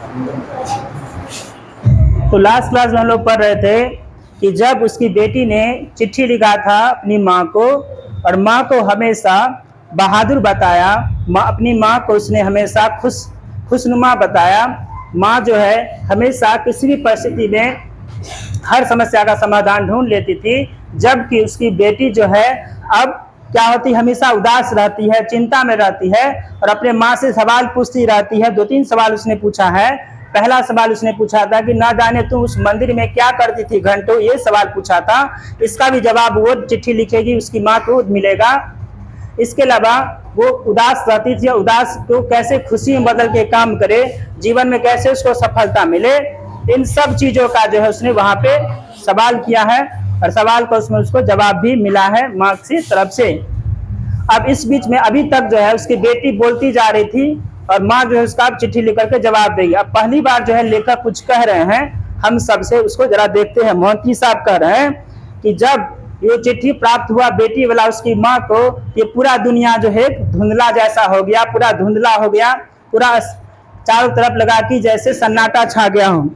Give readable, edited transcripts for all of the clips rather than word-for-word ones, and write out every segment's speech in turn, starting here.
तो last class में हम लोग पढ़ रहे थे कि जब उसकी बेटी ने चिट्ठी लिखा था अपनी माँ को, और माँ को हमेशा बहादुर बताया, अपनी माँ को उसने हमेशा खुशनुमा बताया। माँ जो है हमेशा किसी भी परिस्थिति में हर समस्या का समाधान ढूंढ लेती थी, जबकि उसकी बेटी जो है अब क्या होती, हमेशा उदास रहती है, चिंता में रहती है और अपने माँ से सवाल पूछती रहती है। 2-3 सवाल उसने पूछा है। पहला सवाल उसने पूछा था कि ना जाने तुम उस मंदिर में क्या करती थी घंटों, ये सवाल पूछा था। इसका भी जवाब वो चिट्ठी लिखेगी, उसकी माँ को मिलेगा। इसके अलावा वो उदास रहती थी, उदास को कैसे खुशी में बदल के काम करे, जीवन में कैसे उसको सफलता मिले, इन सब चीजों का जो है उसने वहां पे सवाल किया है और सवाल का उसमें उसको जवाब भी मिला है माँ की तरफ से। अब इस बीच में अभी तक जो है उसकी बेटी बोलती जा रही थी और माँ जो है उसका चिट्ठी लिख करके जवाब देगी। अब पहली बार जो है लेखक कुछ कह रहे हैं हम सबसे, उसको जरा देखते हैं। मोहंती साहब कह रहे हैं कि जब ये चिट्ठी प्राप्त हुआ बेटी वाला उसकी माँ को, ये पूरा दुनिया जो है धुंधला जैसा हो गया, पूरा धुंधला हो गया, पूरा चारों तरफ लगा कि जैसे सन्नाटा छा गया हो।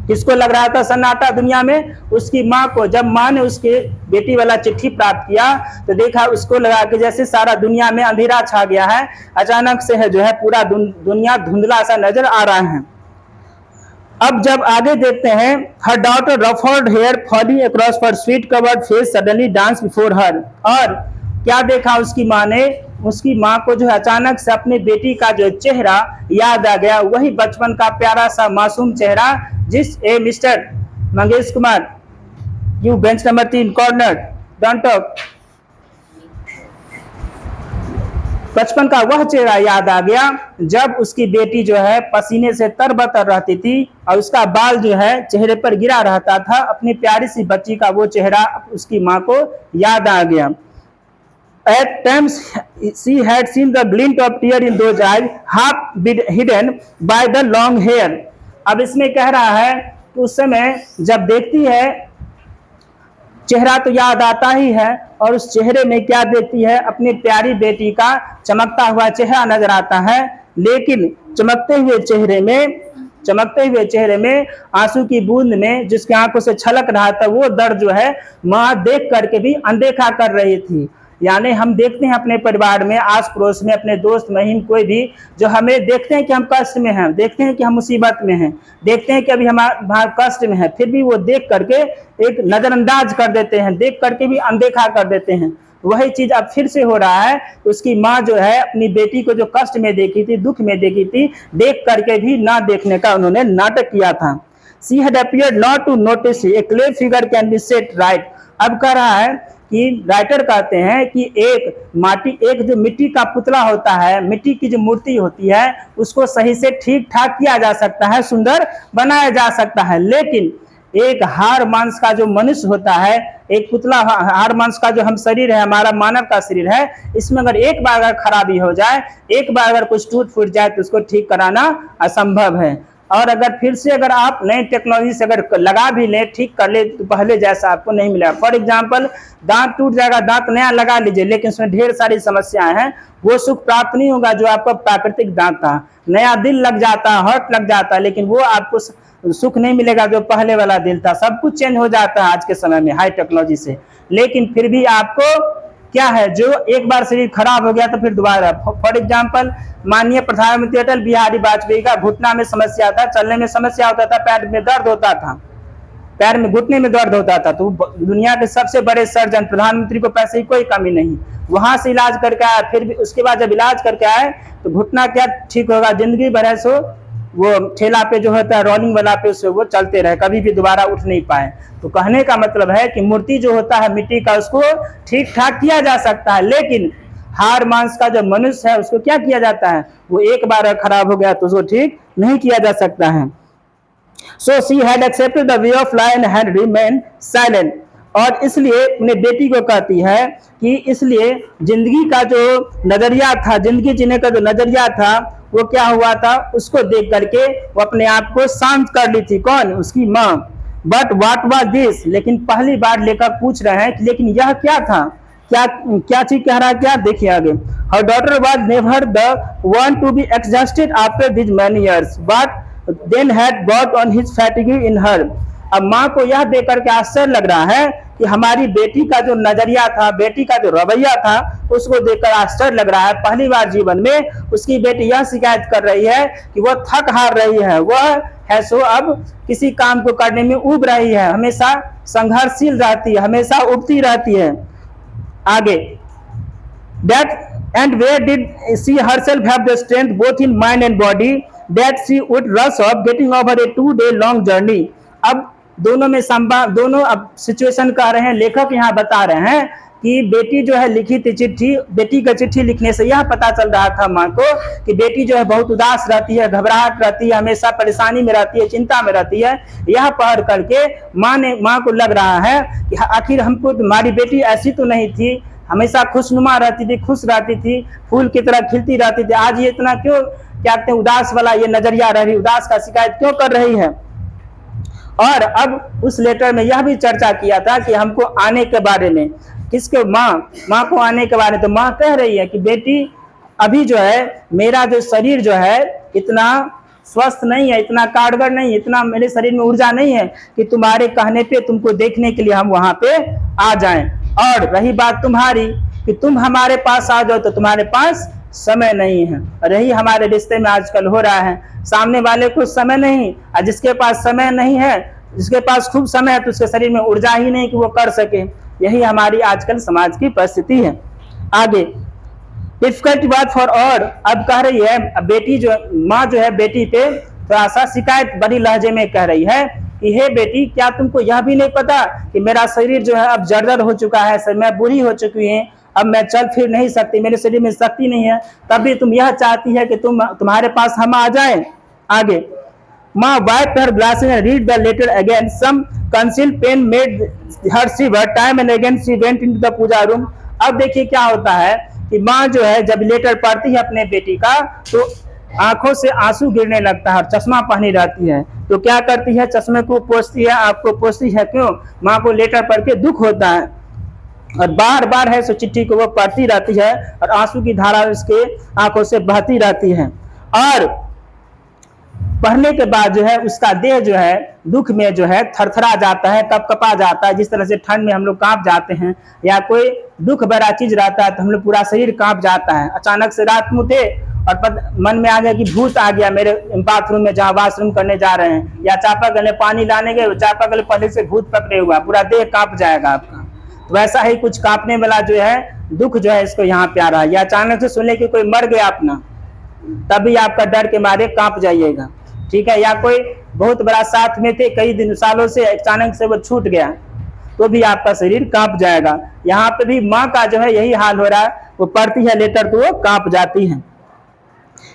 किसको लग रहा था सन्नाटा दुनिया में? उसकी माँ को। जब माँ ने उसके बेटी वाला चिट्ठी प्राप्त किया तो देखा उसको लगा कि जैसे सारा दुनिया में अंधेरा छा गया है, अचानक से है जो है पूरा दुनिया धुंधला सा नजर आ रहा है। अब जब आगे देखते हैं, her daughter ruffled hair falling across her sweet covered face suddenly dance before her. और क्या देखा उसकी माँ ने? उसकी माँ को जो है अचानक से अपने बेटी का जो चेहरा याद आ गया, वही बचपन का प्यारा सा मासूम चेहरा जिस ए mister Mangesh Kumar, you bench number 3 corner, don't talk. बचपन का वह चेहरा याद आ गया जब उसकी बेटी जो है पसीने से तरबतर रहती थी और उसका बाल जो है चेहरे पर गिरा रहता था। अपनी प्यारी सी बच्ची का वो चेहरा उसकी माँ को याद आ गया। At times she had seen the glint of tear in those eyes, half hidden by the long hair. अब इसमें कह रहा है कि उस समय जब देखती है चेहरा तो याद आता ही है, और उस चेहरे में क्या देखती है? अपनी प्यारी बेटी का चमकता हुआ चेहरा नजर आता है। लेकिन चमकते हुए चेहरे में आंसू की बूंद में जिसकी आंखों से छलक रहा था, वो दर्द जो है माँ देख करके भी अनदेखा कर रही थी। यानी हम देखते हैं अपने परिवार में, आस पड़ोस में, अपने दोस्त महिम कोई भी जो हमें देखते हैं कि हम कष्ट में हैं, देखते हैं कि हम मुसीबत में हैं, देखते हैं कि अभी हमारा कष्ट में है, फिर भी वो देख करके एक नजरअंदाज कर देते हैं, देख करके भी अनदेखा कर देते हैं। वही चीज अब फिर से हो रहा है। उसकी माँ जो है अपनी बेटी को जो कष्ट में देखी थी, दुख में देखी थी, देख करके भी ना देखने का उन्होंने नाटक किया था। She had appeared not to notice a clay figure can be set right। अब कह रहा है कि राइटर कहते हैं कि एक जो मिट्टी का पुतला होता है, मिट्टी की जो मूर्ति होती है, उसको सही से ठीक ठाक किया जा सकता है, सुंदर बनाया जा सकता है। लेकिन एक हाड़ मांस का जो मनुष्य होता है, एक पुतला हाड़ मांस का जो हम शरीर है, हमारा मानव का शरीर है, इसमें अगर एक बार अगर खराबी हो जाए, एक बार अगर कुछ टूट फूट जाए तो उसको ठीक कराना असंभव है। और अगर फिर से अगर आप नई टेक्नोलॉजी से अगर लगा भी ले, ठीक कर ले, तो पहले जैसा आपको नहीं मिलेगा। फॉर एग्जाम्पल, दांत टूट जाएगा, दांत नया लगा लीजिए, लेकिन उसमें ढेर सारी समस्याएं हैं, वो सुख प्राप्त नहीं होगा जो आपका प्राकृतिक दांत था। नया दिल लग जाता है, हार्ट लग जाता है, लेकिन वो आपको सुख नहीं मिलेगा जो पहले वाला दिल था। सब कुछ चेंज हो जाता है आज के समय में हाई टेक्नोलॉजी से, लेकिन फिर भी आपको क्या है, जो एक बार शरीर खराब हो गया तो फिर दोबारा। फॉर एग्जाम्पल, माननीय प्रधानमंत्री अटल बिहारी वाजपेयी का घुटना में समस्या था, चलने में समस्या होता था, पैर में दर्द होता था, पैर में घुटने में दर्द होता था। तो दुनिया के सबसे बड़े सर्जन प्रधानमंत्री को पैसे की कोई कमी नहीं, वहां से इलाज करके आया। फिर भी उसके बाद जब इलाज करके आए तो घुटना क्या ठीक होगा? जिंदगी भर है सो वो ठेला पे जो होता है रोलिंग वाला पे, उससे वो चलते रहे, कभी भी दोबारा उठ नहीं पाए। तो कहने का मतलब है कि मूर्ति जो होता है मिट्टी का, उसको ठीक ठाक किया जा सकता है, लेकिन हाड़ मांस का जो मनुष्य है उसको क्या किया जाता है? वो एक बार खराब हो गया तो उसको ठीक नहीं किया जा सकता है। So she had accepted the way of life and had remained silent। और इसलिए अपने बेटी को कहती है कि इसलिए जिंदगी का जो नजरिया था, जिंदगी जीने का जो नजरिया था, वो क्या हुआ था? उसको देख करके वो अपने आप को शांत कर ली थी। कौन? उसकी माँ। But what was this? लेकिन पहली बार लेकर पूछ रहे हैं कि लेकिन यह क्या था? क्या चीज कह रहा है? क्या देखिए आगे। Her daughter was never the one to be exhausted after these many years, but then had brought on his fatigue in her। अब माँ को यह देख करके आश्चर्य लग रहा है कि हमारी बेटी का जो नजरिया था, बेटी का जो रवैया था, उसको देखकर आश्चर्य लग रहा है। पहली बार जीवन में उसकी बेटी यह शिकायत कर रही है कि वह थक हार रही है, वह है सो अब किसी काम को करने में उब रही है, हमेशा संघर्षशील रहती है, हमेशा उबती रहती है। आगे that and where did she herself have the strength both in mind and body that she would rush off getting over a 2-day long journey। अब दोनों में दोनों अब सिचुएशन कह रहे हैं, लेखक यहाँ बता रहे हैं कि बेटी जो है लिखी थी चिट्ठी, बेटी का चिट्ठी लिखने से यह पता चल रहा था माँ को कि बेटी जो है बहुत उदास रहती है, घबराहट रहती है, हमेशा परेशानी में रहती है, चिंता में रहती है। यह पढ़ करके माँ को लग रहा है कि आखिर हमको हमारी बेटी ऐसी तो नहीं थी, हमेशा खुशनुमा रहती थी, खुश रहती थी, फूल की तरह खिलती रहती थी, आज ये इतना क्यों क्या कहते हैं उदास वाला ये नजरिया रह रही, उदास का शिकायत क्यों कर रही है। और अब उस लेटर में यह भी चर्चा किया था कि हमको आने के बारे में, किसके, माँ को आने के बारे में। तो माँ कह रही है कि बेटी अभी जो है मेरा जो शरीर जो है इतना स्वस्थ नहीं है, इतना कारगर नहीं, इतना मेरे शरीर में ऊर्जा नहीं है कि तुम्हारे कहने पे तुमको देखने के लिए हम वहां पे आ जाएं। और रही बात तुम्हारी कि तुम हमारे पास आ जाओ तो तुम्हारे पास समय नहीं है। और यही हमारे रिश्ते में आजकल हो रहा है, सामने वाले को समय नहीं, और जिसके पास समय नहीं है, जिसके पास खूब समय है तो उसके शरीर में ऊर्जा ही नहीं कि वो कर सके। यही हमारी आजकल समाज की परिस्थिति है। आगे डिफिकल्ट बात फॉर और, अब कह रही है बेटी जो माँ जो है बेटी पे थोड़ा सा शिकायत बड़ी लहजे में कह रही है कि हे बेटी, क्या तुमको यह भी नहीं पता कि मेरा शरीर जो है अब जर्जर हो चुका है, मैं बूढ़ी हो चुकी हूँ, अब मैं चल फिर नहीं सकती, मेरे शरीर में शक्ति नहीं है, तब भी तुम यह चाहती है कि तुम्हारे पास हम आ जाएं। आगे माँ wiped her glasses and read the letter again. Some concealed pain made her shiver. Time and again she went into the puja room. अब देखिए क्या होता है कि माँ जो है जब लेटर पढ़ती है अपने बेटी का तो आंखों से आंसू गिरने लगता है, चश्मा पहनी रहती है, तो क्या करती है, चश्मे को पोंछती है, आंख को पोंछती है। क्यों? माँ को लेटर पढ़ के दुख होता है और बार बार है सो चिट्ठी को वो पढ़ती रहती है और आंसू की धारा उसके आंखों से बहती रहती है। और पढ़ने के बाद जो है उसका देह जो है दुख में जो है थरथरा जाता है, कपकपा जाता है, जिस तरह से ठंड में हम लोग कांप जाते हैं या कोई दुख भरा चीज रहता है तो हम लोग पूरा शरीर कांप जाता है। अचानक से रात में उठे और मन में आ गया कि भूत आ गया मेरे बाथरूम में जहाँ वॉशरूम करने जा रहे हैं, या चापाकल में पानी लाने गए, चापाकल पहले से भूत पकड़े हुआ, पूरा देह कांप जाएगा आपका। तो वैसा ही कुछ कांपने वाला जो है दुख जो है इसको यहाँ पे आ रहा है। या अचानक से सुने कि कोई मर गया अपना, तभी आपका डर के मारे कांप जाइएगा, ठीक है। या कोई बहुत बड़ा साथ में थे कई दिन सालों से, अचानक से वो छूट गया तो भी आपका शरीर कांप जाएगा। यहाँ पे भी माँ का जो है यही हाल हो रहा है, वो पढ़ती है लेटर तो वो कांप जाती है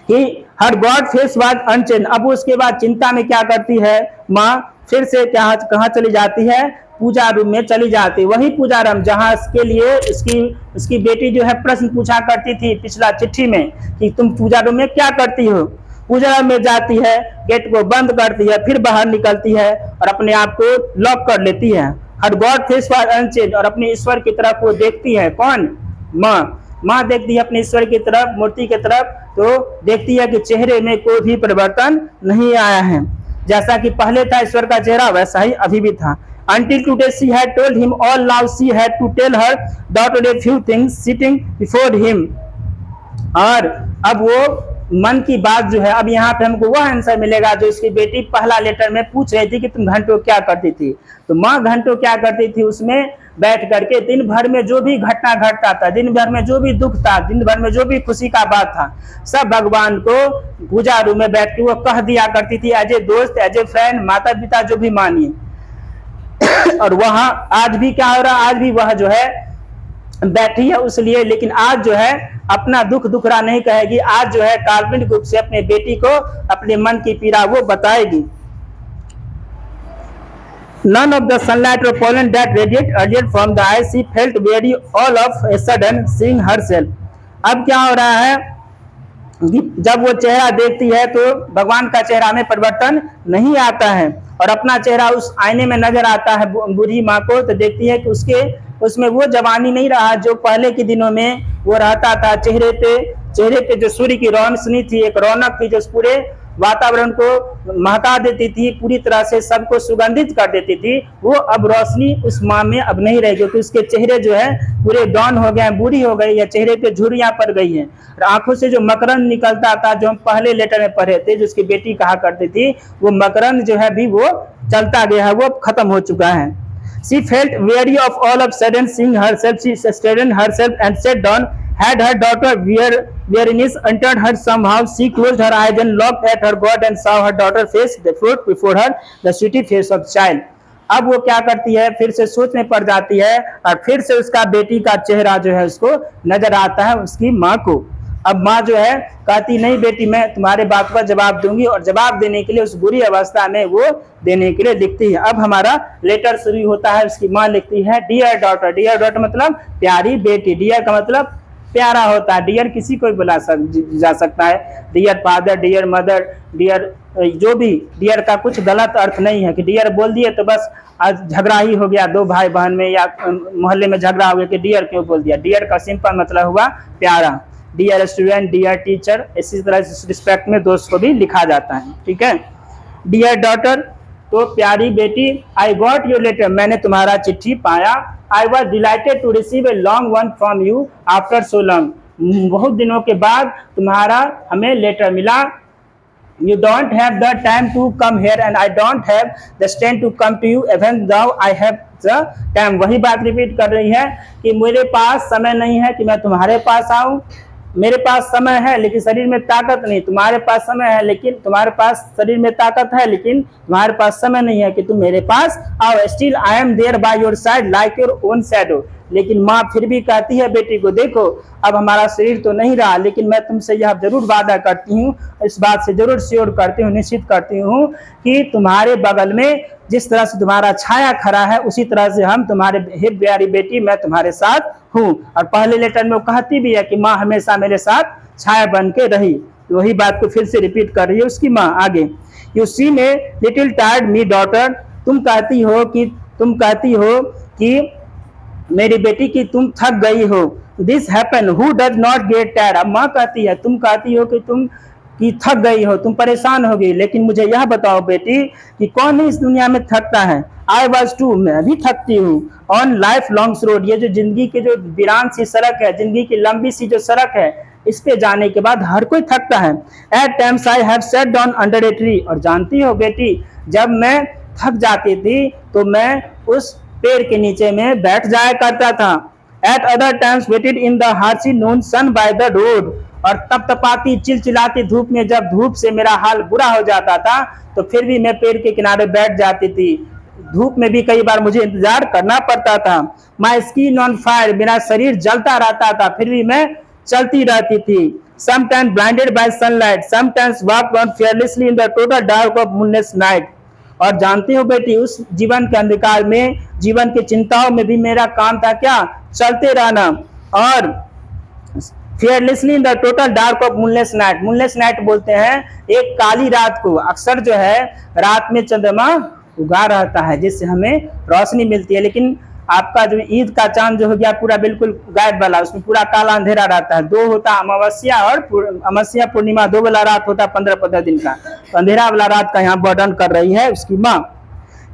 कि हर गॉड फेस वाज अनचेंज। अब उसके बाद चिंता में क्या करती है माँ, फिर से कहाँ चली जाती है, पूजा रूम में चली जाती है। वही पूजा रूम जहाँ इसके लिए इसकी बेटी जो है प्रश्न पूछा करती थी पिछला चिट्ठी में कि तुम पूजा रूम में क्या करती हो। पूजा में जाती है, गेट को बंद करती है, फिर बाहर निकलती है और अपने आप को लॉक कर लेती है। हर गॉड फेस वाज अनचेंज, और अपने ईश्वर की तरफ वो देखती है। कौन? माँ देखती है अपने ईश्वर की तरफ, मूर्ति की तरफ, तो देखती है कि चेहरे में कोई भी परिवर्तन नहीं आया है। जैसा कि पहले था ईश्वर का चेहरा वैसा ही अभी भी था। Until today she had told him all, now she had to tell her daughter a few things sitting before him। और अब वो मन की बात जो है, अब यहाँ पे हमको वह आंसर मिलेगा जो इसकी बेटी पहला लेटर में पूछ रही थी कि तुम घंटों क्या करती थी। तो माँ घंटों क्या करती थी, उसमें बैठ करके दिन भर में जो भी घटना घटता था, दिन भर में जो भी दुख था, दिन भर में जो भी खुशी का बात था, सब भगवान को पूजा रूम में बैठ के वो कह दिया करती थी, एज ए दोस्त, एज ए फ्रेंड, माता पिता जो भी मानिए। और वहां आज भी क्या हो रहा है, आज भी वह जो है बैठी है उसलिए, लेकिन आज जो है अपना दुख दुखरा नहीं कहेगी, आज जो है काल्पनिक रूप से अपने बेटी को अपने मन की पीड़ा वो बताएगी। None of the sunlight or pollen that radiated earlier from the eyes, she felt weary all of a sudden seeing herself। अब क्या हो रहा है, जब वो चेहरा देखती है तो भगवान का चेहरा में परिवर्तन नहीं आता है और अपना चेहरा उस आईने में नजर आता है बूढ़ी माँ को, तो देखती है कि उसमें वो जवानी नहीं रहा जो पहले के दिनों में वो रहता था। चेहरे पे जो सूर्य की रोशनी थी, एक रौनक थी जो पूरे वातावरण को महका देती थी, पूरी तरह से सबको सुगंधित कर देती थी, वो अब रोशनी उस माँ में अब नहीं रही, क्योंकि उसके चेहरे जो है पूरे डॉन हो गए हैं, बूढ़ी हो गई है, चेहरे पे झुर्रियां पड़ गई हैं, और आंखों से जो मकरंद निकलता था, जो हम पहले लेटर में पढ़े थे, जो उसकी बेटी कहा करती थी, वो मकरंद जो है भी वो चलता गया है, वो खत्म हो चुका है। She felt weary of all of sudden seeing herself. She straightened herself and sat down. Had her daughter weariness entered her somehow, she closed her eyes and looked at her God and saw her daughter face the fruit before her, the sweet face of child. अब वो क्या करती है, फिर से सोच में पड़ जाती है, और फिर से उसका बेटी का चेहरा जो है उसको नजर आता है उसकी माँ को। अब माँ जो है कहती, नहीं बेटी, मैं तुम्हारे बात का जवाब दूंगी, और जवाब देने के लिए उस बुरी अवस्था में वो देने के लिए लिखती है। अब हमारा लेटर शुरू होता है, उसकी माँ लिखती है, डियर डॉटर। डियर डॉटर मतलब प्यारी बेटी, डियर का मतलब प्यारा होता है, डियर किसी को भी जा सकता है, dear father, dear mother, dear जो भी, डियर का कुछ गलत अर्थ नहीं है कि डियर बोल दिए तो बस आज झगड़ा ही हो गया दो भाई बहन में या मोहल्ले में झगड़ा हो गया कि डियर क्यों बोल दिया। डियर का सिंपल मतलब हुआ प्यारा। डियर स्टूडेंट, डियर टीचर, इसी तरह रिस्पेक्ट में दोस्त को भी लिखा जाता है, ठीक है। डियर डॉटर तो प्यारी बेटी, आई गॉट योर लेटर, मैंने तुम्हारा चिट्ठी पाया। I was delighted to receive a long one from you after so long, बहुत दिनों के बाद तुम्हारा हमें लेटर मिला। You don't have the time to come here and I don't have the strength to come to you even though I have the time। वही बात repeat कर रही है कि मेरे पास समय नहीं है कि मैं तुम्हारे पास आऊं, मेरे पास समय है लेकिन शरीर में ताकत नहीं, तुम्हारे पास समय है लेकिन तुम्हारे पास शरीर में ताकत है लेकिन तुम्हारे पास समय नहीं है कि तुम मेरे पास आओ। Still I am there by your side like your own shadow, लेकिन माँ फिर भी कहती है बेटी को, देखो अब हमारा शरीर तो नहीं रहा लेकिन मैं तुमसे यह जरूर वादा करती हूँ, इस बात से जरूर श्योर करती हूँ, निश्चित करती हूँ कि तुम्हारे बगल में जिस तरह से तुम्हारा छाया खड़ा है उसी तरह से हम तुम्हारे, हे प्यारी बेटी, मैं तुम्हारे साथ हूँ। और पहले लेटर में वो कहती भी है कि माँ हमेशा मेरे साथ छाया बन के रही, तो वही बात को फिर से रिपीट कर रही है उसकी माँ आगे। You see me little tired me daughter, तुम कहती हो कि मेरी बेटी की तुम थक गई हो। This happen who does not get tired, अब माँ कहती है तुम कहती हो कि तुम की थक गई हो, तुम परेशान हो गई, लेकिन मुझे यह बताओ बेटी कि कौन इस दुनिया में थकता है। आई वॉज टू, मैं भी थकती हूँ। ऑन लाइफ लॉन्ग रोड, ये जो जिंदगी की जो वीरान सी सड़क है, जिंदगी की लंबी सी जो सड़क है, इस पे जाने के बाद हर कोई थकता है। At times I have set down under a tree, और जानती हो बेटी जब मैं थक जाती थी तो मैं उस पेड़ के नीचे में बैठ जाया करता था। At other times waited in the harsh noon sun by the road, और तपतपाती चिलचिलाती धूप में जब धूप से मेरा हाल बुरा हो जाता था तो फिर भी मैं पेड़ के किनारे बैठ जाती थी। धूप में भी कई बार मुझे इंतजार करना पड़ता था। माई स्किन ऑन फायर, मेरा शरीर जलता रहता था फिर भी मैं चलती रहती थी। Sometimes blinded by sunlight, sometimes walk on fearlessly in the total dark of moonless night, और जानती हो बेटी उस जीवन के अंधकार में, जीवन की चिंताओं में भी मेरा काम था क्या, चलते रहना। और fearlessly in the total dark of moonless night, moonless night बोलते हैं एक काली रात को, अक्सर जो है रात में चंद्रमा उगा रहता है जिससे हमें रोशनी मिलती है, लेकिन आपका जो ईद का चांद जो हो गया पूरा बिल्कुल गायब वाला, उसमें पूरा काला अंधेरा रहता है। दो होता अमावस्या और अमावस्या पूर्णिमा, दो वाला रात होता 15-15 दिन का, तो अंधेरा वाला रात का यहाँ वर्णन कर रही है उसकी माँ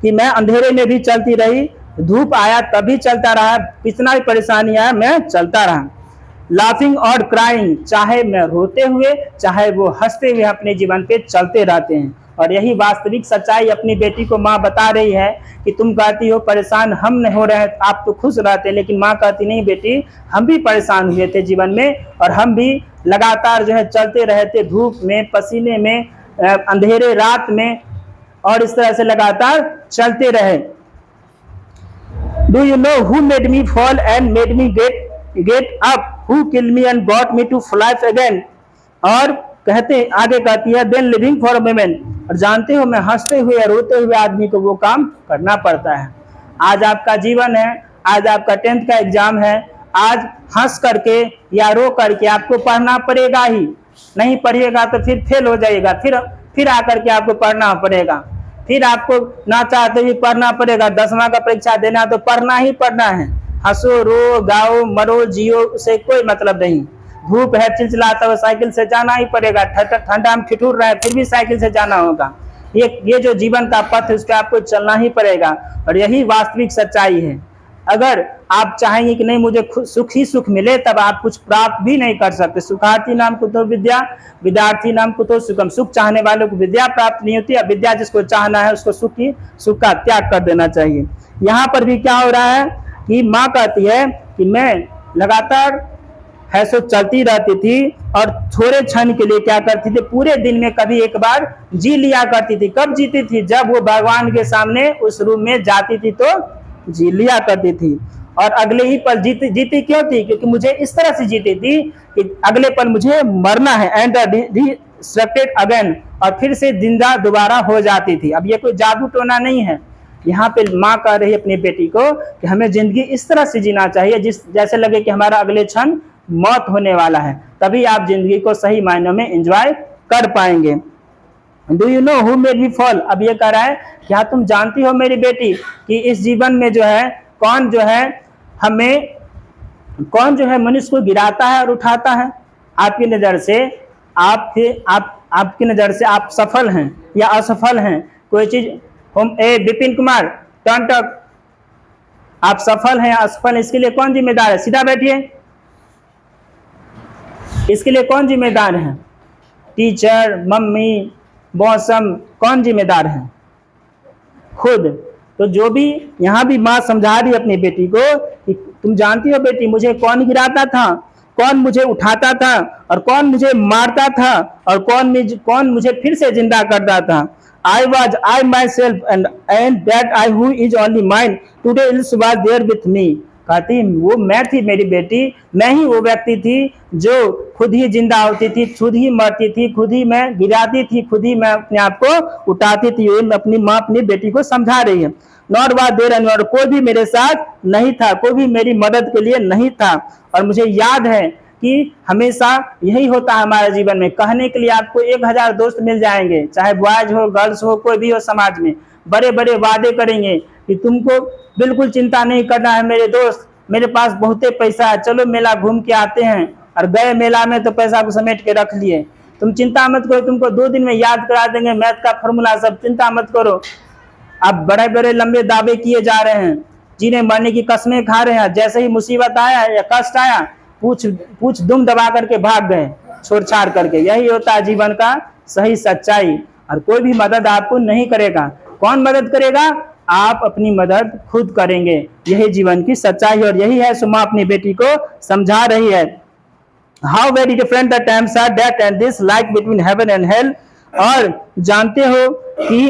कि मैं अंधेरे में भी चलती रही, धूप आया तभी चलता रहा, कितना भी परेशानी आया मैं चलता रहा। लाफिंग और क्राइंग, चाहे मैं रोते हुए चाहे वो हंसते हुए अपने जीवन पे चलते रहते हैं। और यही वास्तविक सच्चाई अपनी बेटी को माँ बता रही है कि तुम कहती हो परेशान हम नहीं हो रहे, आप तो खुश रहते, लेकिन माँ कहती नहीं बेटी, हम भी परेशान हुए थे जीवन में और हम भी लगातार जो है चलते रहे थे, धूप में, पसीने में, अंधेरे रात में, और इस तरह से लगातार चलते रहे। Do you know who made me fall and made me get up, who kill me and brought me to life again, और आगे कहती है then living for a moment, और जानते हो मैं हंसते हुए या रोते हुए आदमी को वो काम करना पड़ता है। आज आपका जीवन है, आज आपका 10th का एग्जाम है, आज हंस करके या रो करके आपको पढ़ना पड़ेगा ही, नहीं पढ़िएगा तो फिर फेल हो जाएगा, फिर आकर के आपको पढ़ना पड़ेगा, फिर आपको ना चाहते हुए पढ़ना पड़ेगा। 10वां का परीक्षा देना तो पढ़ना ही पढ़ना है, हंसो रो गाओ मरो जियो, उसे कोई मतलब नहीं। धूप है चिलचिलाता हुआ, साइकिल से जाना ही पड़ेगा। ठंडा में ठिठुर रहे फिर भी साइकिल से जाना होगा। ये जो जीवन का पथ है उस पर आपको चलना ही पड़ेगा, और यही वास्तविक सच्चाई है। अगर आप चाहेंगे कि नहीं मुझे सुख ही सुख मिले, तब आप कुछ प्राप्त भी नहीं कर सकते। सुखार्थी नाम कुतो विद्या, विद्यार्थी नाम कुतो सुखम। सुख चाहने वालों को विद्या प्राप्त नहीं होती, विद्या जिसको चाहना है उसको सुख का त्याग कर देना चाहिए। यहाँ पर भी क्या हो रहा है कि माँ कहती है कि मैं लगातार है सो चलती रहती थी, और थोड़े क्षण के लिए क्या करती थी, पूरे दिन में कभी एक बार जी लिया करती थी। कब जीती थी? जब वो भगवान के सामने उस रूम में जाती थी तो जी लिया करती थी, और अगले ही पल जीती क्यों थी? क्योंकि मुझे इस तरह से जीती थी कि अगले पल मुझे मरना है, एंड रिसरेक्टेड अगेन, और फिर से जिंदा दोबारा हो जाती थी। अब ये कोई जादू टोना नहीं है। यहाँ पे माँ कह रही है अपनी बेटी को कि हमें जिंदगी इस तरह से जीना चाहिए जैसे लगे कि हमारा अगले क्षण मौत होने वाला है, तभी आप जिंदगी को सही मायनों में एंजॉय कर पाएंगे। Do you know who made me fall? अब ये कह रहा है क्या तुम जानती हो मेरी बेटी कि इस जीवन में जो है कौन जो है मनुष्य को गिराता है और उठाता है? आपकी नजर से आपकी नजर से आप सफल हैं या असफल हैं? कोई चीज विपिन कुमार टर्न टक, आप सफल हैं या असफल हैं, इसके लिए कौन जिम्मेदार है? सीधा बैठिए। इसके लिए कौन जिम्मेदार है? टीचर, मम्मी, मौसम, कौन जिम्मेदार है? खुद। तो जो भी यहाँ भी माँ समझा रही है अपनी बेटी को कि तुम जानती हो बेटी मुझे कौन गिराता था, कौन मुझे उठाता था, और कौन मुझे मारता था, और कौन मुझे फिर से जिंदा करता था। I myself and that I who is only mine today else was there with me। कहती वो मैं थी मेरी बेटी, मैं ही वो व्यक्ति थी जो खुद ही जिंदा होती थी, खुद ही मरती थी, खुद ही मैं गिराती थी, खुद ही मैं अपने आप को उठाती थी। ये अपनी माँ अपनी बेटी को समझा रही है। नॉट वाज देयर एनीवन, कोई भी मेरे साथ नहीं था, कोई भी मेरी मदद के लिए नहीं था। और मुझे याद है कि हमेशा यही होता है हमारे जीवन में, कहने के लिए आपको 1000 दोस्त मिल जाएंगे, चाहे बॉयज हो गर्ल्स हो कोई भी हो समाज में, बड़े बड़े वादे करेंगे कि तुमको बिल्कुल चिंता नहीं करना है मेरे दोस्त, मेरे पास बहुते पैसा है, चलो मेला घूम के आते हैं। और गए मेला में तो पैसा को समेट के रख लिए, तुम चिंता मत करो, तुमको 2 दिन में याद करा देंगे मैथ का फॉर्मूला सब, चिंता मत करो। अब बड़े बड़े लंबे दावे किए जा रहे हैं, जिन्हें मरने की कसमें खा रहे हैं, जैसे ही मुसीबत आया या कष्ट आया पूछ दुम दबा करके भाग गए छोड़ छाड़ करके। यही होता है जीवन का सही सच्चाई। और कोई भी मदद आपको नहीं करेगा। कौन मदद करेगा? आप अपनी मदद खुद करेंगे। यही जीवन की सच्चाई और यही है सुमा अपनी बेटी को समझा रही है। How very different the times are that and this like between heaven and hell. और जानते हो कि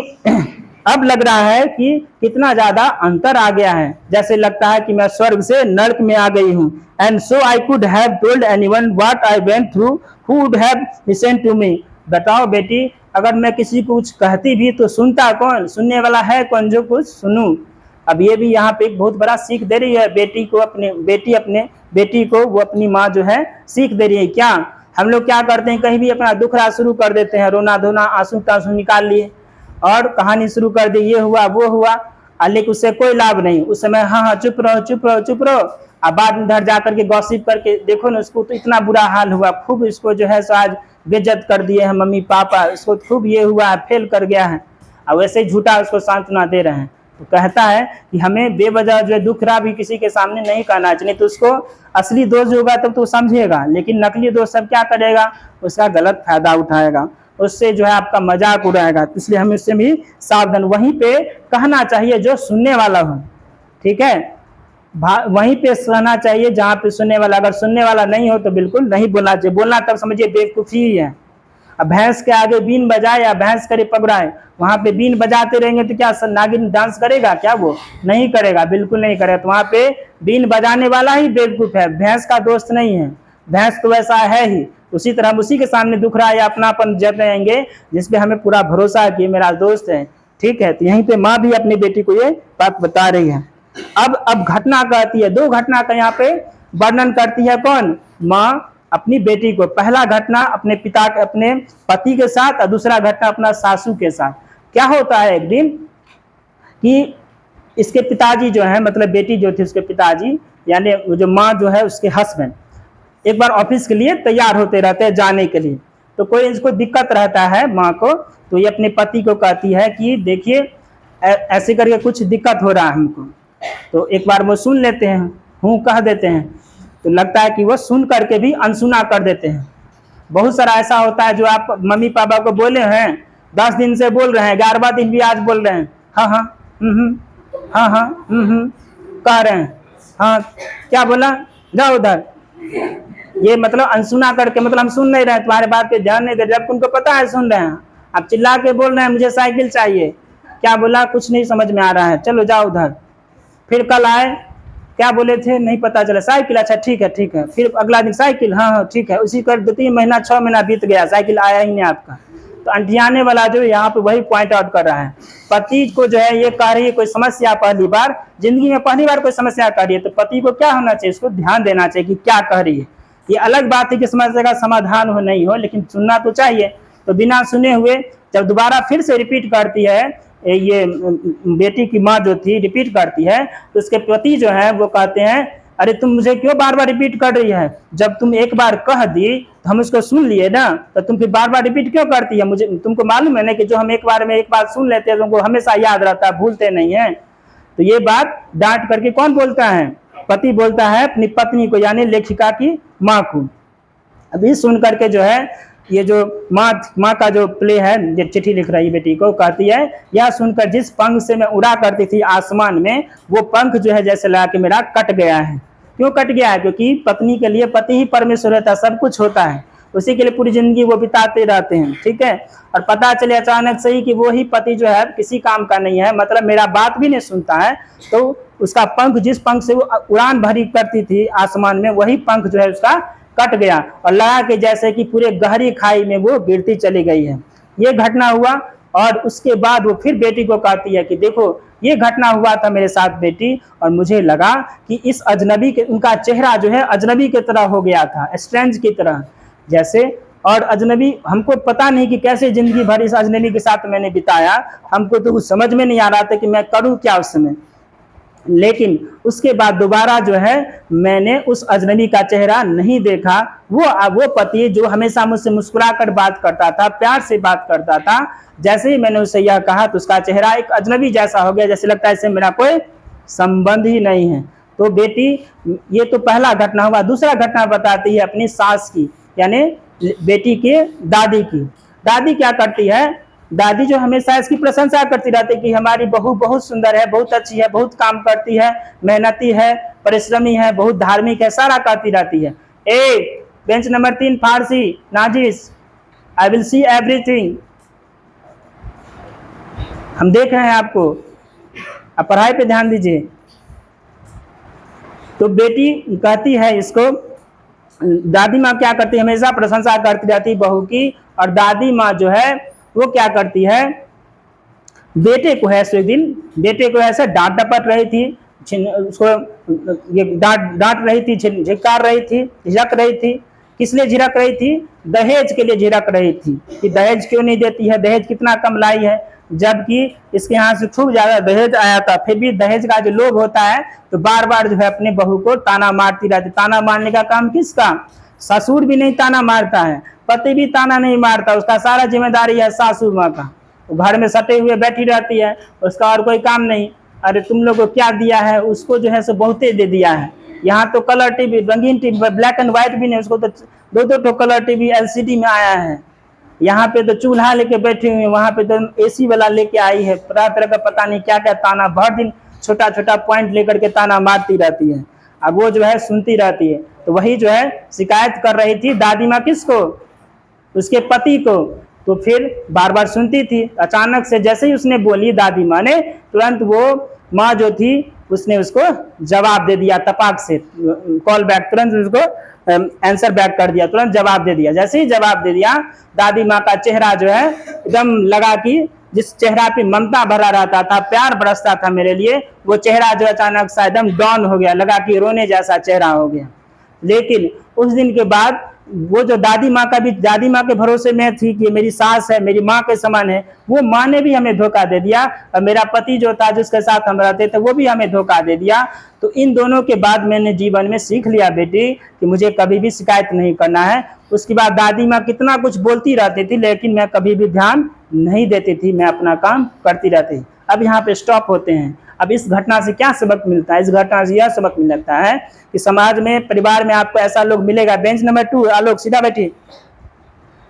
अब लग रहा है कि कितना ज्यादा अंतर आ गया है, जैसे लगता है कि मैं स्वर्ग से नर्क में आ गई हूँ। And so I could have told anyone what I went through who would have listened to me. बताओ बेटी, अगर मैं किसी को कुछ कहती भी तो सुनता कौन? सुनने वाला है कौन जो कुछ सुनूं? अब ये भी यहाँ पे एक बहुत बड़ा सीख दे रही है बेटी को, अपने बेटी को वो अपनी माँ जो है सीख दे रही है। क्या हम लोग क्या करते हैं, कहीं भी अपना दुख रहा शुरू कर देते हैं, रोना धोना आंसू तांसू निकाल लिए और कहानी शुरू कर दी, ये हुआ वो हुआ, लेकिन उससे कोई लाभ नहीं। उस समय हाँ चुप रहो चुप रहो चुप रहो, अब बाद में घर जाकर के गॉसिप करके देखो ना उसको तो इतना बुरा हाल हुआ, खूब इसको जो है सो आज बेइज्जत कर दिए हैं मम्मी पापा, इसको खूब ये हुआ है, फेल कर गया है, और वैसे ही झूठा उसको सांत्वना दे रहे हैं। तो कहता है कि हमें बेवजह जो है दुख रहा भी किसी के सामने नहीं कहना चाहिए, तो उसको असली दोस्त होगा तब तो समझेगा, लेकिन नकली दोस्त सब क्या करेगा, उसका गलत फायदा उठाएगा, उससे जो है आपका मजाक उड़ाएगा। तो इसलिए हमें उससे भी सावधान, वहीं पे कहना चाहिए जो सुनने वाला हो, ठीक है, वहीं पे सहना चाहिए जहाँ पे सुनने वाला। अगर सुनने वाला नहीं हो तो बिल्कुल नहीं बोलना चाहिए, बोलना तब समझिए बेवकूफ़ी ही है। अब भैंस के आगे बीन बजाए या भैंस करे पगड़ाए, वहाँ पे बीन बजाते रहेंगे तो क्या नागिन डांस करेगा? क्या वो नहीं करेगा, बिल्कुल नहीं करेगा। तो वहाँ पे बीन बजाने वाला ही बेवकूफ़ है, भैंस का दोस्त नहीं है। भैंस तो वैसा है ही, उसी तरह हम उसी के सामने दुख रहा या अपनापन जताएंगे जिसपे हमें पूरा भरोसा है कि मेरा दोस्त है, ठीक है। तो यहीं पे माँ भी अपनी बेटी को ये बात बता रही है। अब घटना कहती है, 2 घटना का यहाँ पे वर्णन करती है कौन? माँ अपनी बेटी को। पहला घटना अपने पति के साथ और दूसरा घटना अपना सासू के साथ। क्या होता है एक दिन कि इसके पिताजी जो है, मतलब बेटी जो थी उसके पिताजी, यानी जो माँ जो है उसके हस्बैंड, एक बार ऑफिस के लिए तैयार होते रहते हैं जाने के लिए। तो कोई इसको दिक्कत रहता है माँ को, तो ये अपने पति को कहती है कि देखिए ऐसे करके कुछ दिक्कत हो रहा है हमको। तो एक बार वो सुन लेते हैं, हूँ कह देते हैं, तो लगता है कि वो सुन करके भी अनसुना कर देते हैं। बहुत सारा ऐसा होता है जो आप मम्मी पापा को बोले हैं, 10 दिन से बोल रहे हैं, 11वां दिन भी आज बोल रहे हैं, हाँ हाँ हाँ हाँ कह रहे हैं, हाँ क्या बोला, जाओ उधर। ये मतलब अनसुना करके, मतलब हम सुन नहीं रहे, तुम्हारे बात पे ध्यान नहीं दे रहे, जबकि उनको पता है सुन रहे हैं। आप चिल्ला के बोल रहे हैं मुझे साइकिल चाहिए, क्या बोला कुछ नहीं समझ में आ रहा है, चलो जाओ उधर। फिर कल आए, क्या बोले थे नहीं पता चला, साइकिल, अच्छा ठीक है ठीक है। फिर अगला दिन साइकिल, हाँ हाँ ठीक है। उसी कर 2-3 महीना 6 महीना बीत गया, साइकिल आया ही नहीं आपका। तो अंटियाने वाला जो यहाँ पे वही पॉइंट आउट कर रहा है, पति को जो है ये कह रही है कोई समस्या, पहली बार जिंदगी में पहली बार कोई समस्या कर रही है, तो पति को क्या होना चाहिए, उसको ध्यान देना चाहिए कि क्या कह रही है। ये अलग बात है कि समस्या का समाधान हो नहीं हो, लेकिन सुनना तो चाहिए। तो बिना सुने हुए जब दोबारा फिर से रिपीट करती है, ये बेटी की माँ जो थी रिपीट करती है, तो उसके पति जो है वो कहते हैं अरे तुम मुझे क्यों बार बार रिपीट कर रही है, जब तुम एक बार कह दी तो हम उसको सुन लिए ना, तो तुम फिर बार बार रिपीट क्यों करती है, मुझे तुमको मालूम है ना कि जो हम एक बार में एक बार सुन लेते हैं तुमको हमेशा याद रहता है, भूलते नहीं है। तो ये बात डांट करके कौन बोलता है, पति बोलता है अपनी पत्नी को, यानी लेखिका की माँ को। अभी सुन करके जो है ये जो माँ का जो प्ले है, जो चिट्ठी लिख रही बेटी को, कहती है यह सुनकर जिस पंख से मैं उड़ा करती थी आसमान में, वो पंख जो है जैसे लगा कि मेरा कट गया है। क्यों कट गया है, क्योंकि पत्नी के लिए पति ही परमेश्वर होता है, सब कुछ होता है, उसी के लिए पूरी जिंदगी वो बिताते रहते हैं, ठीक है। और पता चले अचानक से ही कि वो ही पति जो है किसी काम का नहीं है, मतलब मेरा बात भी नहीं सुनता है, तो उसका पंख, जिस पंख से वो उड़ान भरी करती थी आसमान में, वही पंख जो है उसका कट गया और लगा कि जैसे कि पूरे गहरी खाई में वो गिरती चली गई है। ये घटना हुआ और उसके बाद वो फिर बेटी को कहती है कि देखो ये घटना हुआ था मेरे साथ बेटी, और मुझे लगा कि इस अजनबी के, उनका चेहरा जो है अजनबी की तरह हो गया था, स्ट्रेंज की तरह जैसे, और अजनबी, हमको पता नहीं कि कैसे जिंदगी भर इस अजनबी के साथ मैंने बिताया, हमको तो कुछ समझ में नहीं आ रहा था कि मैं करूं क्या उस समय। लेकिन उसके बाद दोबारा जो है मैंने उस अजनबी का चेहरा नहीं देखा, वो पति जो हमेशा मुझसे मुस्कुरा कर बात करता था, प्यार से बात करता था, जैसे ही मैंने उसे यह कहा तो उसका चेहरा एक अजनबी जैसा हो गया, जैसे लगता है इससे मेरा कोई संबंध ही नहीं है। तो बेटी, ये तो पहला घटना हुआ। दूसरा घटना बताती है अपनी सास की, यानी बेटी के दादी की। दादी क्या करती है, दादी जो हमेशा इसकी प्रशंसा करती रहती है कि हमारी बहू बहुत सुंदर है, बहुत अच्छी है, बहुत काम करती है, मेहनती है, परिश्रमी है, बहुत धार्मिक है, सारा कहती रहती है। ए bench number 3 Farsi Nazis, I will see everything. हम देख रहे हैं आपको, आप पढ़ाई पे ध्यान दीजिए। तो बेटी कहती है इसको, दादी माँ क्या करती है, हमेशा प्रशंसा करती रहती बहू की, और दादी माँ जो है वो क्या करती है, बेटे को है एक दिन, बेटे को ऐसे डांट डपट रही थी, उसको ये डांट रही थी, झिड़कार रही थी, झिड़क रही थी। किस लिए झिड़क रही थी, दहेज के लिए झिड़क रही थी कि दहेज क्यों नहीं देती है, दहेज कितना कम लाई है, जबकि इसके यहाँ से खूब ज्यादा दहेज आया था, फिर भी दहेज का जो लोभ होता है तो बार बार जो है अपने बहू को ताना मारती रहती। ताना मारने का काम किसका, ससुर भी नहीं ताना मारता है, पति भी ताना नहीं मारता, उसका सारा जिम्मेदारी है सासू माँ का, घर में सटे हुए बैठी रहती है, उसका और कोई काम नहीं। अरे तुम लोग को क्या दिया है, उसको जो है सो बहुते दे दिया है। यहाँ तो कलर टीवी, रंगीन टीवी, ब्लैक एंड व्हाइट भी नहीं, उसको तो 2-2 कलर टीवी एलसीडी में आया है। यहाँ पे तो चूल्हा लेके बैठी हुई है, वहां पे तो एसी वाला लेके आई है, तरह तरह का पता नहीं क्या क्या ताना, भर दिन छोटा छोटा पॉइंट लेकर के ताना मारती रहती है। अब वो जो है सुनती रहती है। तो वही जो है शिकायत कर रही थी दादी माँ किसको, उसके पति को। तो फिर बार बार सुनती थी, अचानक से जैसे ही उसने बोली दादी माँ ने, तुरंत वो माँ जो थी उसने उसको जवाब दे दिया, तपाक से कॉल बैक, तुरंत उसको आंसर बैक कर दिया, तुरंत जवाब दे दिया। जैसे ही जवाब दे दिया, दादी माँ का चेहरा जो है एकदम लगा कि जिस चेहरा पे ममता भरा रहता था, प्यार बरसता था मेरे लिए, वो चेहरा जो अचानक से एकदम डाउन हो गया, लगा कि रोने जैसा चेहरा हो गया। लेकिन उस दिन के बाद वो जो दादी माँ का भी, दादी माँ के भरोसे में थी कि मेरी सास है, मेरी माँ के समान है, वो माँ ने भी हमें धोखा दे दिया, और मेरा पति जो था जिसके साथ हम रहते थे वो भी हमें धोखा दे दिया। तो इन दोनों के बाद मैंने जीवन में सीख लिया बेटी कि मुझे कभी भी शिकायत नहीं करना है। उसके बाद दादी माँ कितना कुछ बोलती रहती थी, लेकिन मैं कभी भी ध्यान नहीं देती थी, मैं अपना काम करती रहती। अब यहाँ पे स्टॉप होते हैं। अब इस घटना से क्या सबक मिलता है? इस घटना से यह सबक मिलता है कि समाज में, परिवार में आपको ऐसा लोग मिलेगा। बेंच नंबर 2 आलोक, सीधा बैठिए।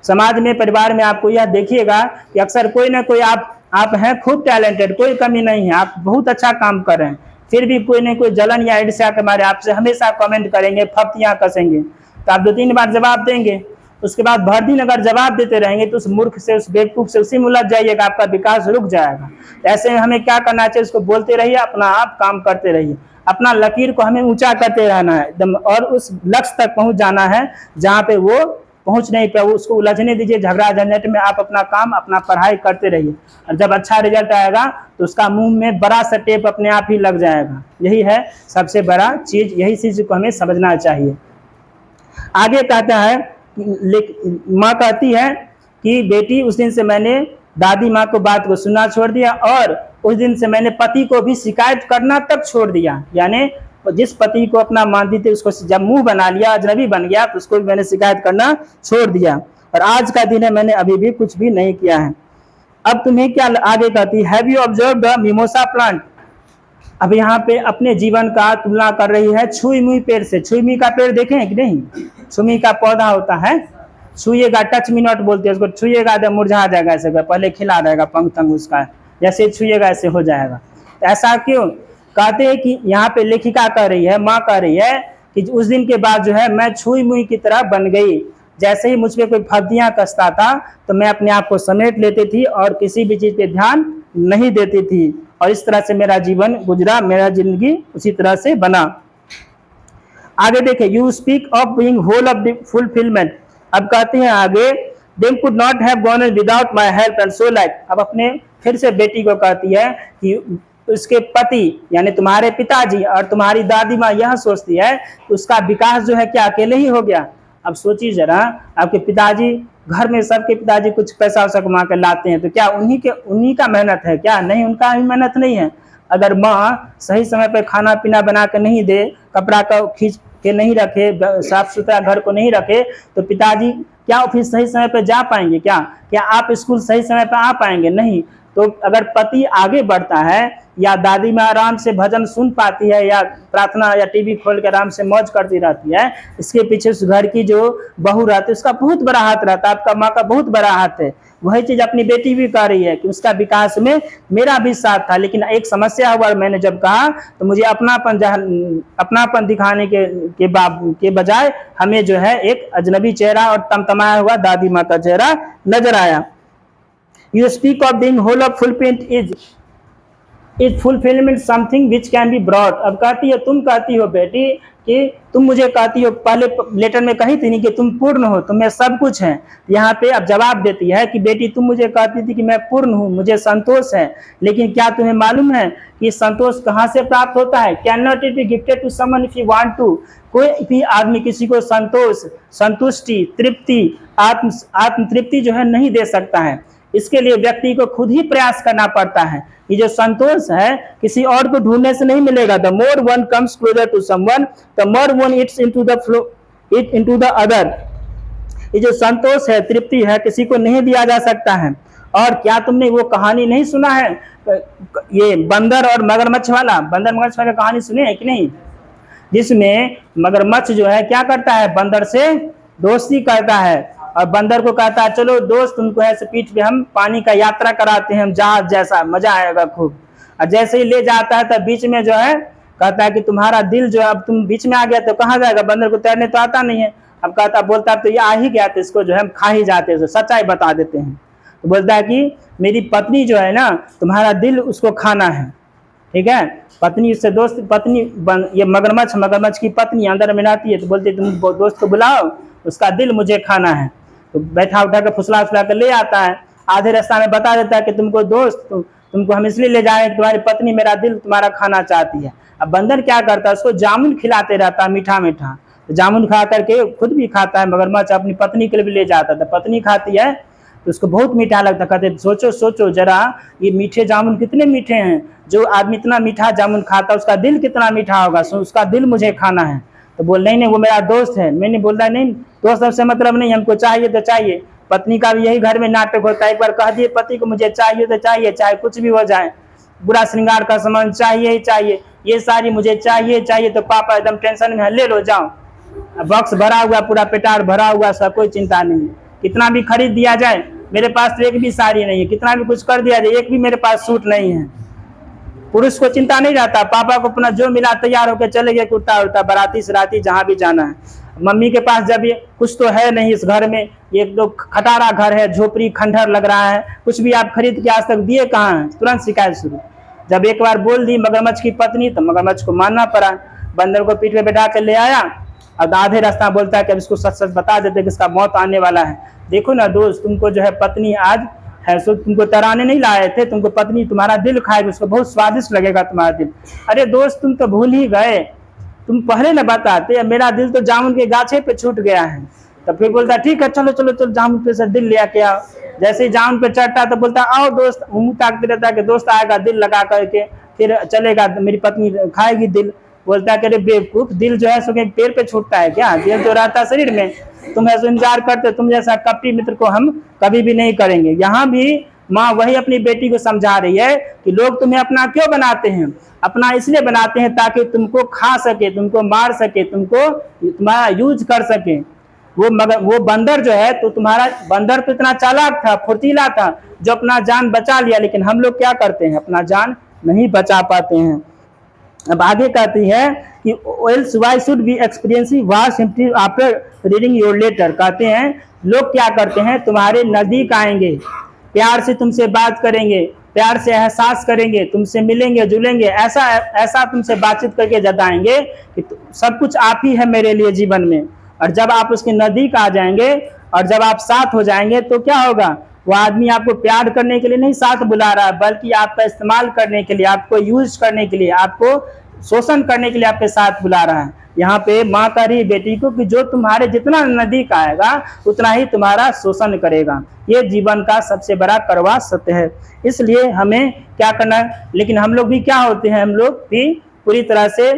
समाज में, परिवार में आपको यह देखिएगा कि अक्सर कोई ना कोई आप हैं खूब टैलेंटेड, कोई कमी नहीं है, आप बहुत अच्छा काम कर रहे हैं, फिर भी कोई ना कोई जलन या ईर्ष्या के मारे आपसे हमेशा कमेंट करेंगे, फप्तियां कसेंगे। तो आप 2-3 बार जवाब देंगे, उसके बाद भर दिन अगर जवाब देते रहेंगे तो उस मूर्ख से, उस बेवकूफ से उसी में उलझ जाइएगा, आपका विकास रुक जाएगा। ऐसे में हमें क्या करना चाहिए? उसको बोलते रहिए, अपना आप काम करते रहिए, अपना लकीर को हमें ऊंचा करते रहना है एकदम, और उस लक्ष्य तक पहुंच जाना है जहां पे वो पहुंच नहीं पाए, उसको उलझने दीजिए झगड़ा झंझट में। आप अपना काम, अपना पढ़ाई करते रहिए, और जब अच्छा रिजल्ट आएगा तो उसका मुंह में बड़ा सा टेप अपने आप ही लग जाएगा। यही है सबसे बड़ा चीज, यही चीज को हमें समझना चाहिए। आगे कहता है, माँ कहती है कि बेटी उस दिन से मैंने दादी माँ को बात को सुनना छोड़ दिया, और उस दिन से मैंने पति को भी शिकायत करना तक छोड़ दिया। यानी जिस पति को अपना मानती थी उसको जब मुंह बना लिया, अजनबी बन गया, तो उसको भी मैंने शिकायत करना छोड़ दिया। और आज का दिन है, मैंने अभी भी कुछ भी नहीं किया है। अब तुम्हें क्या आगे कहती, have you observe the mimosa plant? अब यहाँ पे अपने जीवन का तुलना कर रही है छुई मुई पेड़ से। छुई मुई का पेड़ देखें कि नहीं? छुई का पौधा होता है, छुएगा, टच मी नॉट बोलते हैं उसको, छुएगा तो मुरझा जाएगा, ऐसे पहले खिला रहेगा पंख तंग उसका, जैसे छुएगा ऐसे हो जाएगा। ऐसा क्यों? कहते हैं कि यहाँ पे लेखिका कह रही है, माँ कह रही है कि उस दिन के बाद जो है मैं छुई मुई की तरह बन गई। जैसे ही मुझ पे कोई फब्दियां कसता था तो मैं अपने आप को समेट लेती थी और किसी भी चीज पे ध्यान नहीं देती थी, और इस तरह से मेरा जीवन गुजरा, मेरा जिंदगी उसी तरह से बना। आगे देखे, you speak of being whole of fulfilment. अब कहते हैं आगे, them could not have gone without my help and so like. अब अपने फिर से बेटी को कहती है कि उसके पति यानी तुम्हारे पिताजी और तुम्हारी दादी माँ यह सोचती है कि उसका विकास जो है क्या अकेले ही हो गया? अब सोचिए जरा, आपके पिताजी, घर में सबके पिताजी कुछ पैसा वैसा कमा कर लाते हैं, तो क्या उन्हीं का मेहनत है क्या? नहीं, उनका भी मेहनत नहीं है। अगर माँ सही समय पर खाना पीना बना कर नहीं दे, कपड़ा का खींच के नहीं रखे, साफ सुथरा घर को नहीं रखे, तो पिताजी क्या ऑफिस सही समय पर जा पाएंगे? क्या आप स्कूल सही समय पर आ पाएंगे? नहीं। तो अगर पति आगे बढ़ता है, या दादी माँ आराम से भजन सुन पाती है, या प्रार्थना या टीवी खोल के आराम से मौज करती रहती है, इसके पीछे उस घर की जो बहू रहती है उसका बहुत बड़ा हाथ रहता है, आपका माँ का बहुत बड़ा हाथ है। वही चीज अपनी बेटी भी कह रही है कि उसका विकास में मेरा भी साथ था, लेकिन एक समस्या हुआ, मैंने जब कहा तो मुझे अपनापन दिखाने के बजाय हमें जो है एक अजनबी चेहरा और तमतमाया हुआ दादी माँ का चेहरा नजर आया। You speak of being whole of fulfillment, is fulfillment something which can be brought? अब कहती है, तुम कहती हो बेटी कि तुम मुझे कहती हो, पहले लेटर में कही थी नहीं कि तुम पूर्ण हो, तुम्हें सब कुछ है। यहाँ पे अब जवाब देती है कि बेटी तुम मुझे कहती थी कि मैं पूर्ण हूँ, मुझे संतोष है, लेकिन क्या तुम्हें मालूम है कि संतोष कहाँ से प्राप्त होता है? Can not it be gifted to someone if you want to? कोई भी आदमी किसी को संतोष, संतुष्टि, तृप्ति, आत्म तृप्ति जो है नहीं दे सकता है। इसके लिए व्यक्ति को खुद ही प्रयास करना पड़ता है। ये जो संतोष है किसी और को ढूंढने से नहीं मिलेगा। The more one comes closer to someone, the more one its into the other. ये जो संतोष है, तृप्ति है, किसी को नहीं दिया जा सकता है। और क्या तुमने वो कहानी नहीं सुना है, ये बंदर और मगरमच्छ वाला? बंदर मगरमच्छ वाला कहानी सुने है कि नहीं? जिसमें मगरमच्छ जो है क्या करता है, बंदर से दोस्ती करता है, और बंदर को कहता है चलो दोस्त, तुमको ऐसे पीठ पे हम पानी का यात्रा कराते हैं, हम जहाज जैसा, मजा आएगा खूब। और जैसे ही ले जाता है तब बीच में जो है कहता है कि तुम्हारा दिल जो है, अब तुम बीच में आ गया तो कहाँ जाएगा? बंदर को तैरने तो आता नहीं है। अब कहता बोलता तो ये आ ही गया, तो इसको जो है हम खा ही जाते हैं, सच्चाई बता देते हैं। तो बोलता है कि मेरी पत्नी जो है ना, तुम्हारा दिल उसको खाना है, ठीक है? पत्नी उससे दोस्त, पत्नी ये मगरमच्छ की पत्नी अंदर में आती है, तो बोलती तुम दोस्त को बुलाओ, उसका दिल मुझे खाना है। तो बैठा उठा कर फुसला कर ले आता है। आधे रास्ता में बता देता है कि तुमको दोस्त, तुमको हम इसलिए ले जाए, तुम्हारी पत्नी मेरा दिल तुम्हारा खाना चाहती है। अब बंदर क्या करता है, उसको जामुन खिलाते रहता है मीठा मीठा। जामुन खा करके खुद भी खाता है, मगरमच्छ अपनी पत्नी के लिए भी ले जाता था, पत्नी खाती है तो उसको बहुत मीठा लगता। कहते सोचो सोचो जरा, ये मीठे जामुन कितने मीठे हैं, जो आदमी इतना मीठा जामुन खाता है उसका दिल कितना मीठा होगा, सो उसका दिल मुझे खाना है। तो बोल नहीं नहीं वो मेरा दोस्त है। मैंने बोल रहा नहीं दोस्त सबसे मतलब नहीं, हमको चाहिए तो चाहिए। पत्नी का भी यही घर में नाटक होता है, एक बार कह दिए पति को मुझे चाहिए तो चाहिए, चाहे कुछ भी हो जाए, बुरा श्रृंगार का सामान चाहिए ही चाहिए, ये सारी मुझे चाहिए चाहिए। तो पापा एकदम टेंशन में है, ले लो जाओ, बॉक्स भरा हुआ, पूरा पेटार भरा हुआ, सब कोई चिंता नहीं है। कितना भी खरीद दिया जाए, मेरे पास तो एक भी साड़ी नहीं है, कितना भी कुछ कर दिया जाए एक भी मेरे पास सूट नहीं है। पुरुष को चिंता नहीं रहता, पापा को अपना जो मिला तैयार होकर चले गए, कुर्ता उड़ता बाराती सराती जहाँ भी जाना है। मम्मी के पास जब ये कुछ तो है नहीं इस घर में, एक तो खटारा घर है, झोपड़ी खंडहर लग रहा है, कुछ भी आप खरीद के आज तक दिए कहाँ हैं, तुरंत शिकायत शुरू। जब एक बार बोल दी मगरमच्छ की पत्नी तो मगरमच्छ को मानना पड़ा। बंदर को पीठ पे बैठा कर ले आया और आधे रास्ता बोलता है कि अब इसको सच सच बता देते कि इसका मौत आने वाला है। देखो ना दोस्त, तुमको जो है पत्नी आज है सो तुमको तराने नहीं लाए थे, तुमको पत्नी तुम्हारा दिल खाएगी, उसको बहुत स्वादिष्ट लगेगा तुम्हारा दिल। अरे दोस्त तुम तो भूल ही गए, तुम पहले न बताते, मेरा दिल तो जामुन के गाछे पे छूट गया है। तो फिर बोलता ठीक है चलो चलो चलो जामुन पे से दिल ले आके आओ। जैसे ही जामुन पे चढ़ता तो बोलता आओ दोस्त, मुंह ताकते रहता है कि दोस्त आएगा दिल लगा करके फिर चलेगा, मेरी पत्नी खाएगी दिल। बोलता है कि अरे बेवकूफ, दिल जो है सो पेड़ पे छूटता है क्या, दिल तो रहता शरीर में। तुम ऐसा इंतजार करते, तुम जैसा कपटी मित्र को हम कभी भी नहीं करेंगे। यहाँ भी माँ वही अपनी बेटी को समझा रही है कि लोग तुम्हें अपना क्यों बनाते हैं, अपना इसलिए बनाते हैं ताकि तुमको खा सके, तुमको मार सके, तुमको तुम्हारा यूज कर सके। वो बंदर जो है तो तुम्हारा बंदर तो इतना चालाक था, फुर्तीला था, जो अपना जान बचा लिया। लेकिन हम लोग क्या करते हैं, अपना जान नहीं बचा पाते हैं। अब आगे कहती है कि else why should we experience war simply after reading your letter। कहते हैं लोग क्या करते हैं, तुम्हारे नजदीक आएंगे, प्यार से तुमसे बात करेंगे, प्यार से एहसास करेंगे, तुमसे मिलेंगे जुलेंगे, ऐसा ऐसा तुमसे बातचीत करके जताएंगे कि सब कुछ आप ही है मेरे लिए जीवन में। और जब आप उसके नजदीक आ जाएंगे और जब आप साथ हो जाएंगे तो क्या होगा, वो आदमी आपको प्यार करने के लिए नहीं साथ बुला रहा है, बल्कि आपका इस्तेमाल करने के लिए, आपको यूज करने के लिए, आपको शोषण करने के लिए आपके साथ बुला रहा है। यहाँ पे माँ कह रही बेटी को कि जो तुम्हारे जितना नजदीक आएगा उतना ही तुम्हारा शोषण करेगा। ये जीवन का सबसे बड़ा कड़वा सत्य है। इसलिए हमें क्या करना है, लेकिन हम लोग भी क्या होते हैं, हम लोग भी पूरी तरह से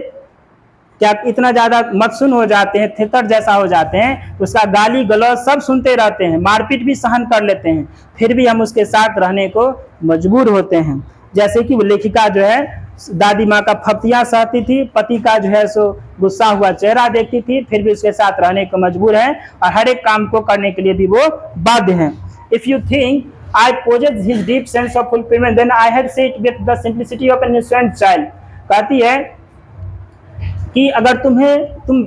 क्या इतना ज्यादा मदसुन हो जाते हैं, थितर जैसा हो जाते हैं, उसका गाली गलौज सब सुनते रहते हैं, मारपीट भी सहन कर लेते हैं, फिर भी हम उसके साथ रहने को मजबूर होते हैं। जैसे कि वो लेखिका जो है दादी माँ का फप्तियां सहती थी, पति का जो है सो गुस्सा हुआ चेहरा देखती थी, फिर भी उसके साथ रहने को मजबूर है और हर एक काम को करने के लिए भी वो बाध्य है। If you think I possess his deep sense of fulfillment, then I had said with the simplicity of an innocent child। कहती है कि अगर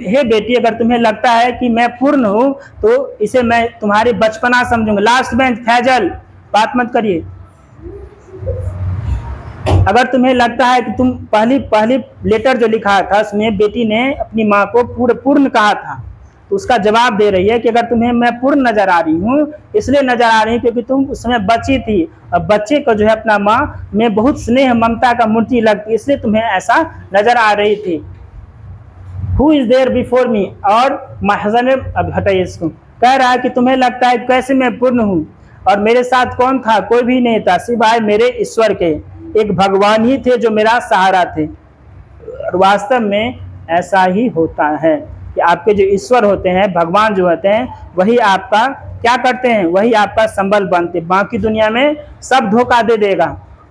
हे बेटी, अगर तुम्हें लगता है कि मैं पूर्ण हूं तो इसे मैं तुम्हारी बचपना समझूंगा। लास्ट बेंच फैजल, बात मत करिए। अगर तुम्हें लगता है कि तुम पहली लेटर जो लिखा था उसमें बेटी ने अपनी माँ को पूर्ण कहा था, तो उसका जवाब दे रही है कि अगर तुम्हें मैं पूर्ण नजर आ रही हूँ, इसलिए नजर आ रही हूँ क्योंकि तुम उस समय बच्ची थी और बच्चे को जो है अपना माँ में बहुत स्नेह ममता का मूर्ति लगती, इसलिए तुम्हें ऐसा नजर आ रही थी। Who is there before me, और महजन अब हटाइए इसको, कह रहा है कि तुम्हें लगता है कैसे मैं पूर्ण हूँ और मेरे साथ कौन था, कोई भी नहीं था सिवाय मेरे ईश्वर के, एक भगवान ही थे जो मेरा सहारा थे। और वास्तव में ऐसा ही होता है कि आपके जो ईश्वर होते हैं, भगवान जो होते हैं, वही आपका क्या करते हैं, वही आपका संबल बनते। बाकी दुनिया में सब धोखा दे देगा,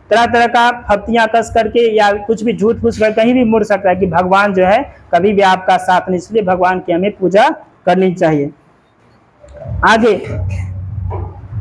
तरह तरह का फप्तियां कस करके या कुछ भी झूठ फूस कर कहीं भी मुड़ सकता है कि भगवान जो है कभी भी आपका साथ नहीं। इसलिए भगवान की हमें पूजा करनी चाहिए। आगे,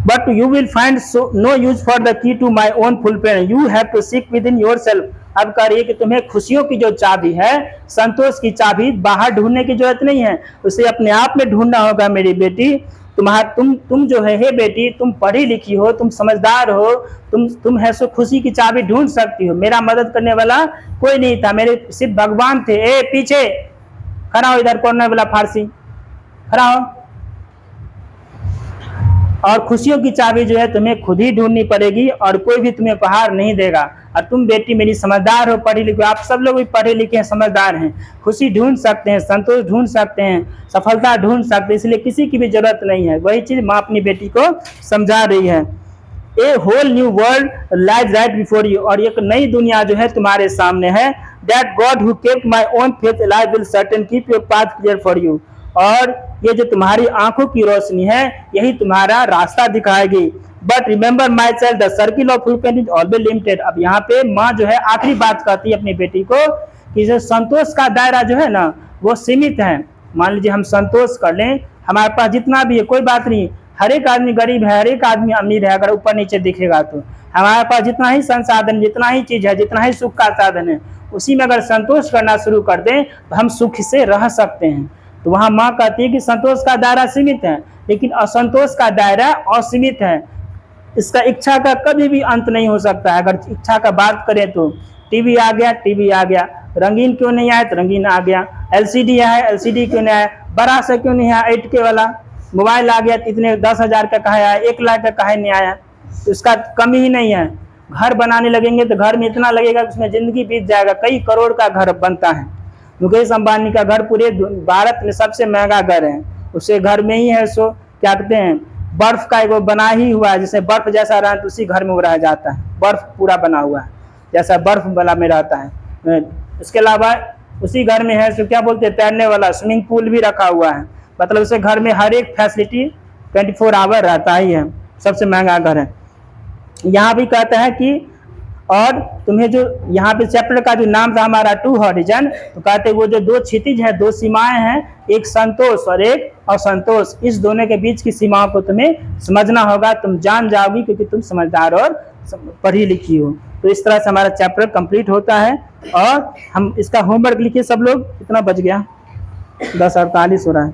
but you will find no use for the key to my own fulfilment, you have to seek within your self. अब करिए कि तुम्हें खुशियों की जो चाबी है, संतोष की चाबी बाहर ढूंढने की जरूरत नहीं है, उसे अपने आप में ढूंढना होगा। मेरी बेटी, तुम जो है, हे बेटी, तुम पढ़ी लिखी हो, तुम समझदार हो, तुम है सो खुशी की चाबी ढूंढ सकती हो। मेरा मदद करने वाला कोई नहीं था, मेरे सिर्फ भगवान थे। ए पीछे खड़ा हो, इधर कॉर्नर वाला फारसी खड़ा हो। और खुशियों की चाबी जो है तुम्हें खुद ही ढूंढनी पड़ेगी और कोई भी तुम्हें उपहार नहीं देगा। और तुम बेटी मेरी समझदार हो, पढ़ी लिखी, आप सब लोग भी पढ़े लिखे हैं, समझदार हैं, खुशी ढूंढ सकते हैं, संतोष ढूंढ सकते हैं, सफलता ढूंढ सकते हैं, इसलिए किसी की भी जरूरत नहीं है। वही चीज माँ अपनी बेटी को समझा रही है। A whole new world lies right before you, और एक नई दुनिया जो है तुम्हारे सामने है। That God who kept my own faith alive will certain keep your path clear for you, और ये जो तुम्हारी आंखों की रोशनी है यही तुम्हारा रास्ता दिखाएगी। But remember my self the circle of human is always limited. अब यहाँ पे माँ जो है आखिरी बात कहती है अपनी बेटी को कि जो संतोष का दायरा जो है ना वो सीमित है। मान लीजिए हम संतोष कर लें, हमारे पास जितना भी है कोई बात नहीं, हर एक आदमी गरीब है, हर एक आदमी अमीर है, अगर ऊपर नीचे दिखेगा तो हमारे पास जितना ही संसाधन, जितना ही चीज है, जितना ही सुख का साधन है, उसी में अगर संतोष करना शुरू कर दें तो हम सुख से रह सकते हैं। तो वहां माँ कहती है कि संतोष का दायरा सीमित है, लेकिन असंतोष का दायरा असीमित है। इसका इच्छा का कभी भी अंत नहीं हो सकता है। अगर इच्छा का बात करें तो टीवी आ गया, टीवी आ गया, रंगीन क्यों नहीं आया तो रंगीन आ गया, एलसीडी आया, एलसीडी क्यों नहीं आया, बड़ा सा क्यों नहीं आया 8K वाला मोबाइल आ गया, इतने 10,000 का कहा आया, 1 लाख का कहा नहीं आया, तो इसका कमी ही नहीं है। घर बनाने लगेंगे तो घर में इतना लगेगा उसमें जिंदगी बीत जाएगा, कई करोड़ का घर बनता है। मुकेश अंबानी का घर पूरे भारत में सबसे महंगा घर है, उसके घर में ही है सो क्या कहते हैं बर्फ का एक बना ही हुआ है, जैसे बर्फ जैसा रहा तो उसी घर में वो रह जाता है, बर्फ पूरा बना हुआ है जैसा बर्फ वाला में रहता है। इसके अलावा उसी घर में है सो क्या बोलते हैं तैरने वाला स्विमिंग पूल भी रखा हुआ है, मतलब उसे घर में हर एक फैसिलिटी 24 आवर रहता ही है, सबसे महंगा घर है। यहाँ भी कहता है कि और तुम्हें जो यहाँ पे चैप्टर का जो नाम था हमारा टू हॉरिजन, तो कहते हैं वो जो दो क्षितिज है, दो सीमाएं हैं, एक संतोष और एक असंतोष, इस दोनों के बीच की सीमाओं को तुम्हें समझना होगा, तुम जान जाओगी क्योंकि तुम समझदार और पढ़ी लिखी हो। तो इस तरह से हमारा चैप्टर कंप्लीट होता है और हम इसका होमवर्क लिखिए सब लोग। कितना बज गया? 10:48 हो रहा है।